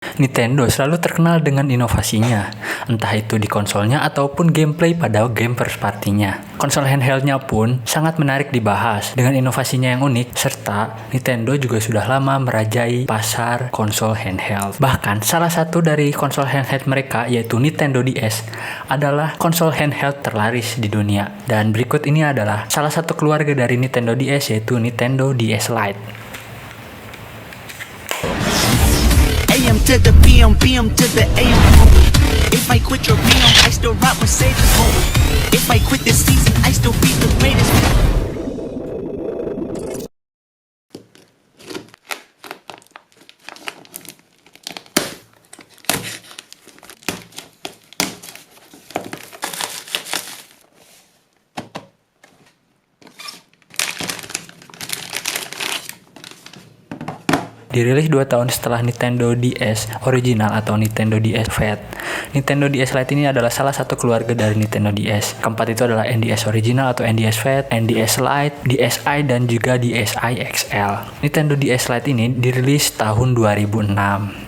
Nintendo selalu terkenal dengan inovasinya, entah itu di konsolnya ataupun gameplay pada game first party-nya. Konsol handheldnya pun sangat menarik dibahas dengan inovasinya yang unik, serta Nintendo juga sudah lama merajai pasar konsol handheld. Bahkan salah satu dari konsol handheld mereka yaitu Nintendo DS adalah konsol handheld terlaris di dunia. Dan berikut ini adalah salah satu keluarga dari Nintendo DS yaitu Nintendo DS Lite. AM to the PM, PM to the AM. If I quit your PM, I still rock Mercedes home. If I quit this season, I still be the greatest. Dirilis 2 tahun setelah Nintendo DS original atau Nintendo DS Fat. Nintendo DS Lite ini adalah salah satu keluarga dari Nintendo DS. Keempat itu adalah NDS original atau NDS Fat, NDS Lite, DSi, dan juga DSi XL. Nintendo DS Lite ini dirilis tahun 2006.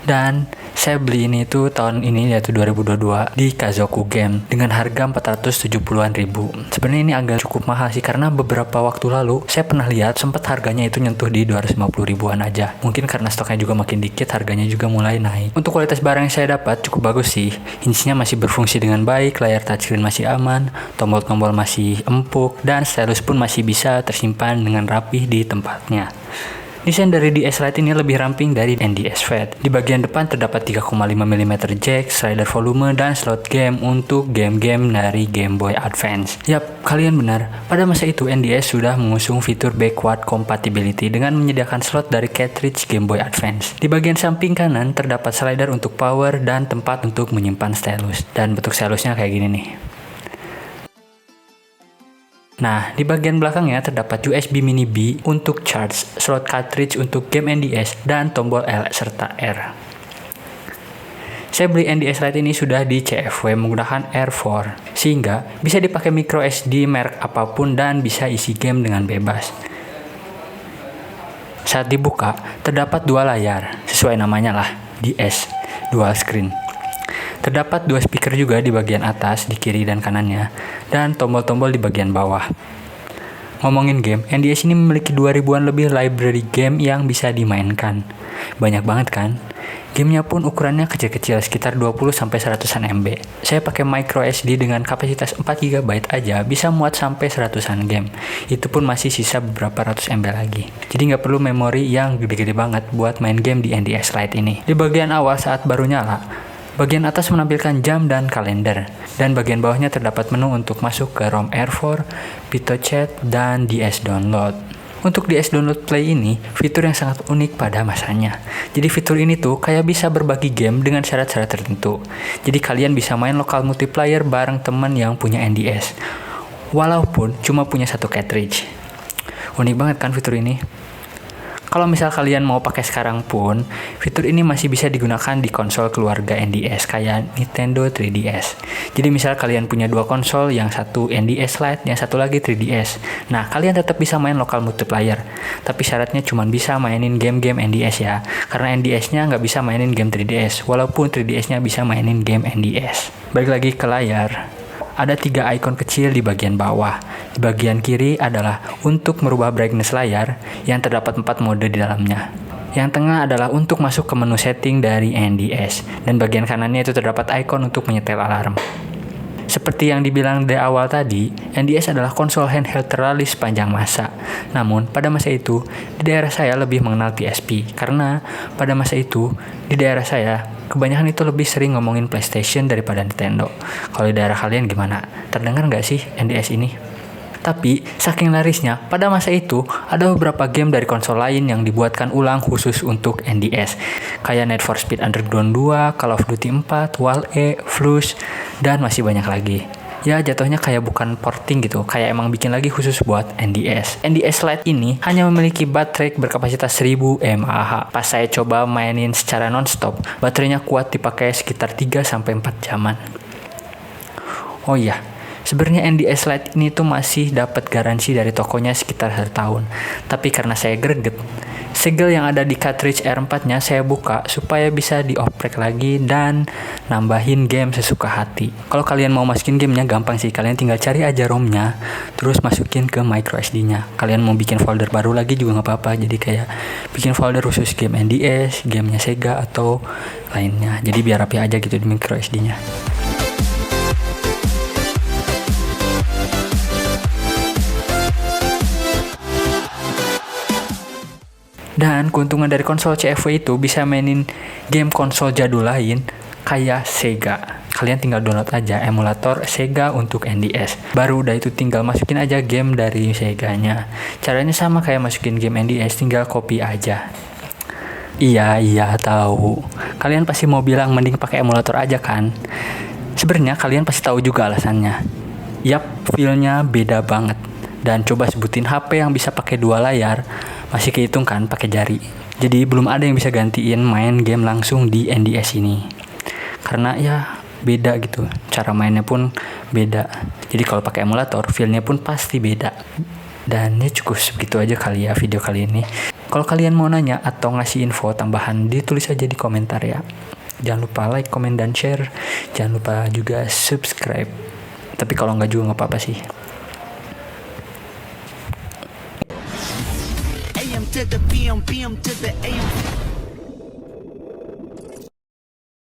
Dan saya beli ini tuh tahun ini yaitu 2022 di Kazoku Game dengan harga 470-an ribu. Sebenarnya ini agak cukup mahal sih karena beberapa waktu lalu saya pernah lihat sempat harganya itu nyentuh di 250 ribuan aja. Mungkin karena stoknya juga makin dikit, harganya juga mulai naik. Untuk kualitas barang yang saya dapat cukup bagus sih. Insinya masih berfungsi dengan baik, layar touchscreen masih aman, tombol-tombol masih empuk, dan stylus pun masih bisa tersimpan dengan rapih di tempatnya. Desain dari DS Lite ini lebih ramping dari NDS Fat. Di bagian depan terdapat 3,5 mm jack, slider volume, dan slot game untuk game-game dari Game Boy Advance. Yap, kalian benar. Pada masa itu NDS sudah mengusung fitur backward compatibility dengan menyediakan slot dari cartridge Game Boy Advance. Di bagian samping kanan terdapat slider untuk power dan tempat untuk menyimpan stylus. Dan bentuk stylusnya kayak gini nih. Nah, di bagian belakangnya terdapat USB mini B untuk charge, slot cartridge untuk game NDS, dan tombol L serta R. Saya beli NDS Lite ini sudah di CFW menggunakan R4, sehingga bisa dipakai micro SD merek apapun dan bisa isi game dengan bebas. Saat dibuka, terdapat 2 layar, sesuai namanya lah, DS, dual screen. Terdapat 2 speaker juga di bagian atas, di kiri dan kanannya, dan tombol-tombol di bagian bawah. Ngomongin game, NDS ini memiliki 2000-an lebih library game yang bisa dimainkan. Banyak banget kan? Gamenya pun ukurannya kecil-kecil, sekitar 20-100an MB. Saya pakai micro SD dengan kapasitas 4 GB aja, bisa muat sampai 100an game. Itu pun masih sisa beberapa ratus MB lagi. Jadi nggak perlu memori yang gede-gede banget buat main game di NDS Lite ini. Di bagian awal saat baru nyala, bagian atas menampilkan jam dan kalender, dan bagian bawahnya terdapat menu untuk masuk ke ROM R4, PitoChat, dan DS Download. Untuk DS Download Play ini, fitur yang sangat unik pada masanya. Jadi fitur ini tuh kayak bisa berbagi game dengan syarat-syarat tertentu. Jadi kalian bisa main lokal multiplayer bareng teman yang punya NDS, walaupun cuma punya 1 cartridge. Unik banget kan fitur ini? Kalau misal kalian mau pakai sekarang pun, fitur ini masih bisa digunakan di konsol keluarga NDS kayak Nintendo 3DS. Jadi misal kalian punya 2 konsol, yang satu NDS Lite, yang satu lagi 3DS. Nah, kalian tetap bisa main lokal multiplayer. Tapi syaratnya cuma bisa mainin game-game NDS ya. Karena NDS-nya nggak bisa mainin game 3DS, walaupun 3DS-nya bisa mainin game NDS. Balik lagi ke layar. Ada 3 icon kecil di bagian bawah. Di bagian kiri adalah untuk merubah brightness layar yang terdapat 4 mode di dalamnya. Yang tengah adalah untuk masuk ke menu setting dari NDS. Dan bagian kanannya itu terdapat icon untuk menyetel alarm. Seperti yang dibilang di awal tadi, NDS adalah konsol handheld terlaris sepanjang masa. Namun, pada masa itu, di daerah saya lebih mengenal PSP. Karena pada masa itu, di daerah saya, kebanyakan itu lebih sering ngomongin PlayStation daripada Nintendo. Kalau di daerah kalian gimana? Terdengar nggak sih NDS ini? Tapi, saking larisnya, pada masa itu, ada beberapa game dari konsol lain yang dibuatkan ulang khusus untuk NDS. Kayak Need for Speed Underground 2, Call of Duty 4, WAL-E, Flush, dan masih banyak lagi. Ya, jatuhnya kayak bukan porting gitu, kayak emang bikin lagi khusus buat NDS. NDS Lite ini hanya memiliki baterai berkapasitas 1000 mAh. Pas saya coba mainin secara non-stop, baterainya kuat dipakai sekitar 3-4 jaman. Oh iya, sebenarnya NDS Lite ini tuh masih dapat garansi dari tokonya sekitar 1 tahun. Tapi karena saya greget, Segel yang ada di cartridge R4-nya saya buka supaya bisa dioprek lagi dan nambahin game sesuka hati. Kalau kalian mau masukin gamenya gampang sih, kalian tinggal cari aja ROM-nya, terus masukin ke micro SD-nya. Kalian mau bikin folder baru lagi juga nggak apa-apa, jadi kayak bikin folder khusus game NDS, gamenya Sega atau lainnya. Jadi biar rapi aja gitu di micro SD-nya. Dan keuntungan dari konsol CFW itu bisa mainin game konsol jadul lain kayak Sega. Kalian tinggal download aja emulator Sega untuk NDS. Baru udah itu tinggal masukin aja game dari Seganya. Caranya sama kayak masukin game NDS, tinggal copy aja. Iya tahu. Kalian pasti mau bilang mending pakai emulator aja kan? Sebenarnya kalian pasti tahu juga alasannya. Yap, feel-nya beda banget. Dan coba sebutin HP yang bisa pakai dua layar, masih kehitung kan pakai jari. Jadi belum ada yang bisa gantiin main game langsung di NDS ini. Karena ya beda gitu, cara mainnya pun beda. Jadi kalau pakai emulator, feel-nya pun pasti beda. Dan ya cukup segitu aja kali ya video kali ini. Kalau kalian mau nanya atau ngasih info tambahan, ditulis aja di komentar ya. Jangan lupa like, comment, dan share. Jangan lupa juga subscribe. Tapi kalau nggak juga nggak apa-apa sih. AM to the PM, PM to the AM.